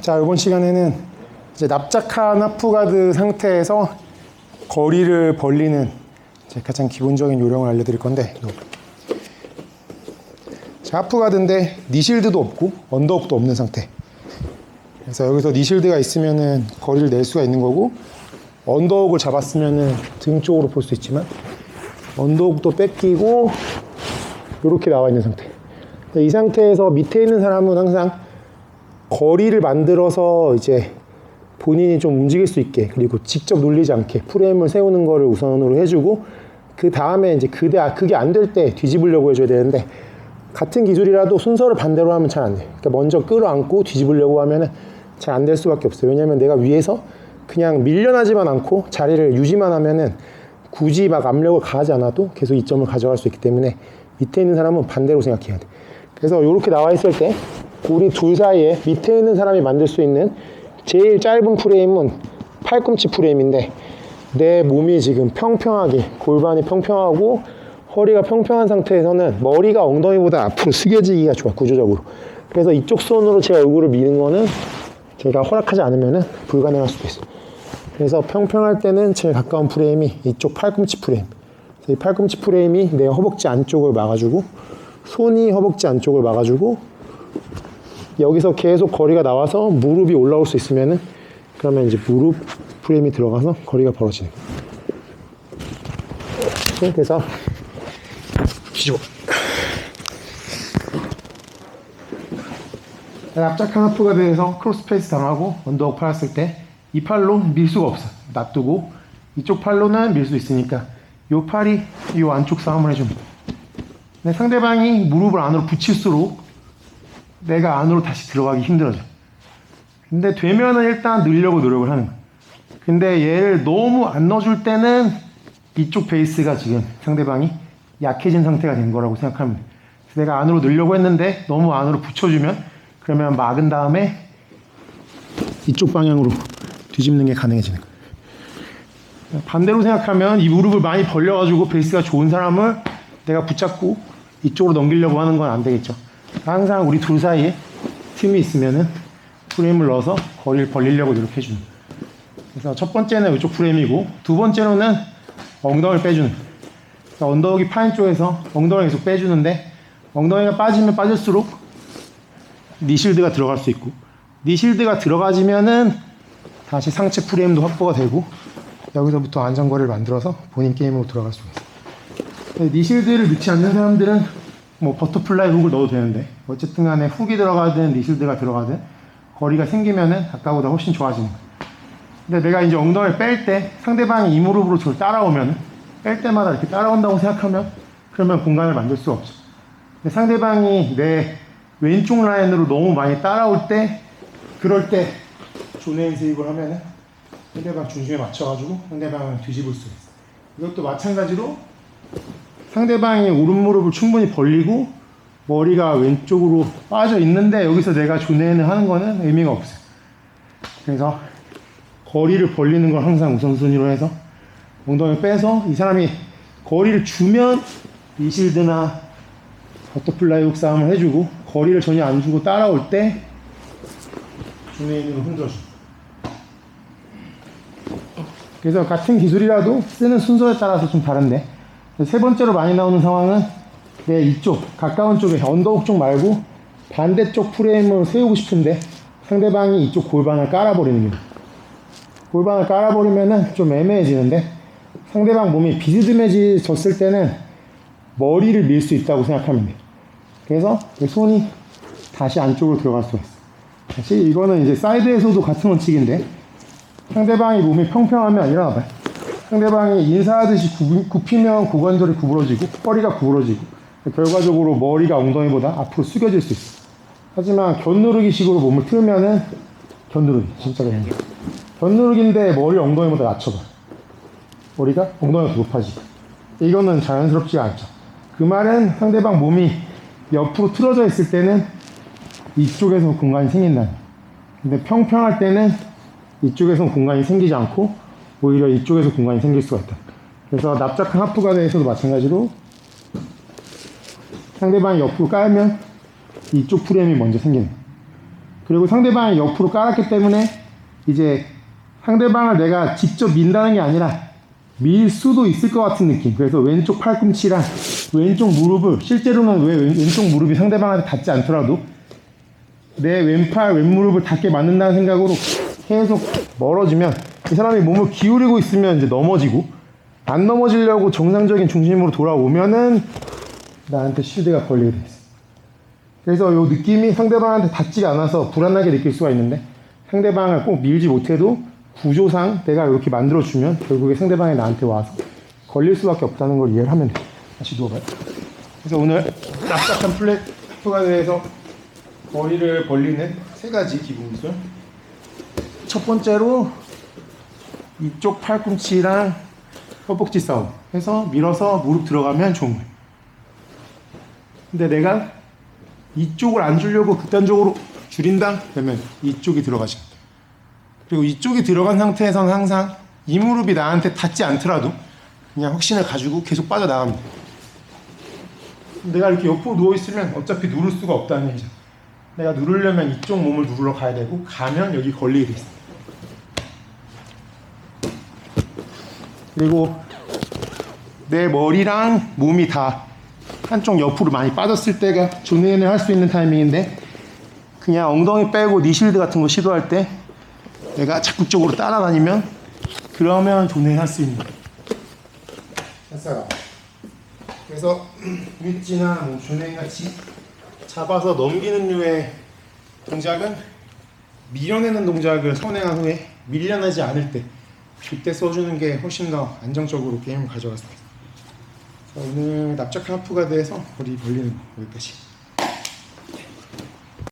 자, 이번 시간에는 이제 납작한 하프가드 상태에서 거리를 벌리는 이제 가장 기본적인 요령을 알려드릴 건데, 자, 하프가드인데 니실드도 없고 언더훅도 없는 상태. 그래서 여기서 니실드가 있으면은 거리를 낼 수가 있는 거고, 언더훅을 잡았으면은 등 쪽으로 볼 수 있지만 언더훅도 뺏기고 이렇게 나와 있는 상태. 이 상태에서 밑에 있는 사람은 항상 거리를 만들어서 이제 본인이 좀 움직일 수 있게, 그리고 직접 눌리지 않게 프레임을 세우는 거를 우선으로 해주고, 그 다음에 이제 그게 안 될 때 뒤집으려고 해줘야 되는데, 같은 기술이라도 순서를 반대로 하면 잘 안 돼요. 그러니까 먼저 끌어안고 뒤집으려고 하면은 잘 안 될 수밖에 없어요. 왜냐면 내가 위에서 그냥 밀려나지만 않고 자리를 유지만 하면은 굳이 막 압력을 가하지 않아도 계속 이점을 가져갈 수 있기 때문에 밑에 있는 사람은 반대로 생각해야 돼. 그래서 이렇게 나와 있을 때 우리 둘 사이에 밑에 있는 사람이 만들 수 있는 제일 짧은 프레임은 팔꿈치 프레임인데, 내 몸이 지금 평평하게, 골반이 평평하고 허리가 평평한 상태에서는 머리가 엉덩이보다 앞으로 숙여지기가 좋아, 구조적으로. 그래서 이쪽 손으로 제 얼굴을 미는 거는 제가 허락하지 않으면 불가능할 수도 있어요. 그래서 평평할 때는 제일 가까운 프레임이 이쪽 팔꿈치 프레임. 이 팔꿈치 프레임이 내 허벅지 안쪽을 막아주고, 손이 허벅지 안쪽을 막아주고, 여기서 계속 거리가 나와서 무릎이 올라올 수 있으면은, 그러면 이제 무릎 프레임이 들어가서 거리가 벌어지는 거예요. 그래서 뒤집어. 납작한 하프가드에서 크로스페이스 당하고 언더훅 팔았을 때 이 팔로 밀 수가 없어. 놔두고 이쪽 팔로는 밀 수 있으니까 이 팔이 이 안쪽 싸움을 해줍니다. 근데 상대방이 무릎을 안으로 붙일수록 내가 안으로 다시 들어가기 힘들어져. 근데 되면은 일단 넣으려고 노력을 하는 거야. 근데 얘를 너무 안 넣어줄 때는 이쪽 베이스가 지금 상대방이 약해진 상태가 된 거라고 생각하면 돼. 그래서 내가 안으로 넣으려고 했는데 너무 안으로 붙여주면, 그러면 막은 다음에 이쪽 방향으로 뒤집는 게 가능해지는 거야. 반대로 생각하면 이 무릎을 많이 벌려가지고 베이스가 좋은 사람을 내가 붙잡고 이쪽으로 넘기려고 하는 건 안 되겠죠. 항상 우리 둘 사이에 틈이 있으면은 프레임을 넣어서 거리를 벌리려고 노력해주는 거예요. 그래서 첫 번째는 이쪽 프레임이고, 두 번째로는 엉덩이를 빼주는 거예요. 그래서 언더훅이 파인 쪽에서 엉덩이를 계속 빼주는데, 엉덩이가 빠지면 빠질수록 니실드가 들어갈 수 있고, 니실드가 들어가지면은 다시 상체 프레임도 확보가 되고, 여기서부터 안전거리를 만들어서 본인 게임으로 들어갈 수가 있어요. 니실드를 넣지 않는 사람들은 뭐 버터플라이 훅을 넣어도 되는데, 어쨌든 간에 훅이 들어가든 니실드가 들어가든 거리가 생기면은 아까보다 훨씬 좋아지는 거예요. 근데 내가 이제 엉덩이를 뺄 때 상대방이 이 무릎으로 저를 따라오면, 뺄 때마다 이렇게 따라온다고 생각하면 그러면 공간을 만들 수가 없죠. 근데 상대방이 내 왼쪽 라인으로 너무 많이 따라올 때, 그럴 때 존에인 스윕을 하면은 상대방 중심에 맞춰가지고 상대방을 뒤집을 수 있어요. 이것도 마찬가지로 상대방이 오른 무릎을 충분히 벌리고 머리가 왼쪽으로 빠져 있는데, 여기서 내가 존에인을 하는 거는 의미가 없어요. 그래서 거리를 벌리는 걸 항상 우선순위로 해서 엉덩이를 빼서, 이 사람이 거리를 주면 니실드나 버터플라이 훅 싸움을 해주고, 거리를 전혀 안 주고 따라올 때 존에인으로 흔들어줍니다. 그래서 같은 기술이라도 쓰는 순서에 따라서 좀 다른데, 세 번째로 많이 나오는 상황은 내 이쪽 가까운 쪽에 언더훅 쪽 말고 반대쪽 프레임을 세우고 싶은데 상대방이 이쪽 골반을 깔아버리는 거예요. 골반을 깔아버리면은 좀 애매해지는데, 상대방 몸이 비스듬해졌을 때는 머리를 밀 수 있다고 생각하면 돼요. 그래서 손이 다시 안쪽으로 들어갈 수가 있어요. 사실 이거는 이제 사이드에서도 같은 원칙인데, 상대방이 몸이 평평하면, 일어나봐요. 상대방이 인사하듯이 굽히면 고관절이 구부러지고 허리가 구부러지고, 결과적으로 머리가 엉덩이보다 앞으로 숙여질 수 있어. 하지만 견누르기 식으로 몸을 틀면은, 견누르기 진짜 그냥 견누르기인데 머리 엉덩이보다 낮춰봐. 머리가 엉덩이가 더 높아지고, 이거는 자연스럽지 않죠. 그 말은 상대방 몸이 옆으로 틀어져 있을 때는 이쪽에서 공간이 생긴다는. 근데 평평할 때는 이쪽에서 공간이 생기지 않고 오히려 이쪽에서 공간이 생길 수가 있다. 그래서 납작한 하프가드에서도 마찬가지로 상대방이 옆으로 깔면 이쪽 프레임이 먼저 생기는 거예요. 그리고 상대방이 옆으로 깔았기 때문에 이제 상대방을 내가 직접 민다는 게 아니라 밀 수도 있을 것 같은 느낌. 그래서 왼쪽 팔꿈치랑 왼쪽 무릎을, 실제로는 왜 왼쪽 무릎이 상대방한테 닿지 않더라도 내 왼팔 왼무릎을 닿게 만든다는 생각으로 계속 멀어지면 이 사람이 몸을 기울이고 있으면 이제 넘어지고, 안 넘어지려고 정상적인 중심으로 돌아오면은 나한테 쉴드가 걸리게 돼 있어. 그래서 이 느낌이 상대방한테 닿지가 않아서 불안하게 느낄 수가 있는데, 상대방을 꼭 밀지 못해도 구조상 내가 이렇게 만들어주면 결국에 상대방이 나한테 와서 걸릴 수밖에 없다는 걸 이해를 하면 돼. 다시 누워봐요. 그래서 오늘 납작한 플랫 푸가드에서 머리를 벌리는 3가지 기본 기술. 첫 번째로 이쪽 팔꿈치랑 허벅지 싸움 해서 밀어서 무릎 들어가면 좋은 거예요. 근데 내가 이쪽을 안 주려고 극단적으로 줄인다? 그러면 이쪽이 들어가지. 그리고 이쪽이 들어간 상태에서는 항상 이 무릎이 나한테 닿지 않더라도 그냥 확신을 가지고 계속 빠져나갑니다. 내가 이렇게 옆으로 누워있으면 어차피 누를 수가 없다는 얘기죠. 내가 누르려면 이쪽 몸을 누르러 가야 되고, 가면 여기 걸리게 돼 있어. 그리고 내 머리랑 몸이 다 한쪽 옆으로 많이 빠졌을 때가 존웨인을 할 수 있는 타이밍인데, 그냥 엉덩이 빼고 니실드 같은 거 시도할 때 내가 적극적으로 따라다니면, 그러면 존웨인 할 수 있는 거예요. 됐어요. 그래서 윗지나 뭐 존웨인 같이 잡아서 넘기는 류의 동작은 밀어내는 동작을 선행한 후에 밀려나지 않을 때, 그때 써주는 게 훨씬 더 안정적으로 게임을 가져갔습니다. 오늘 납작한 하프가드에서 머리 벌리는 거 여기까지.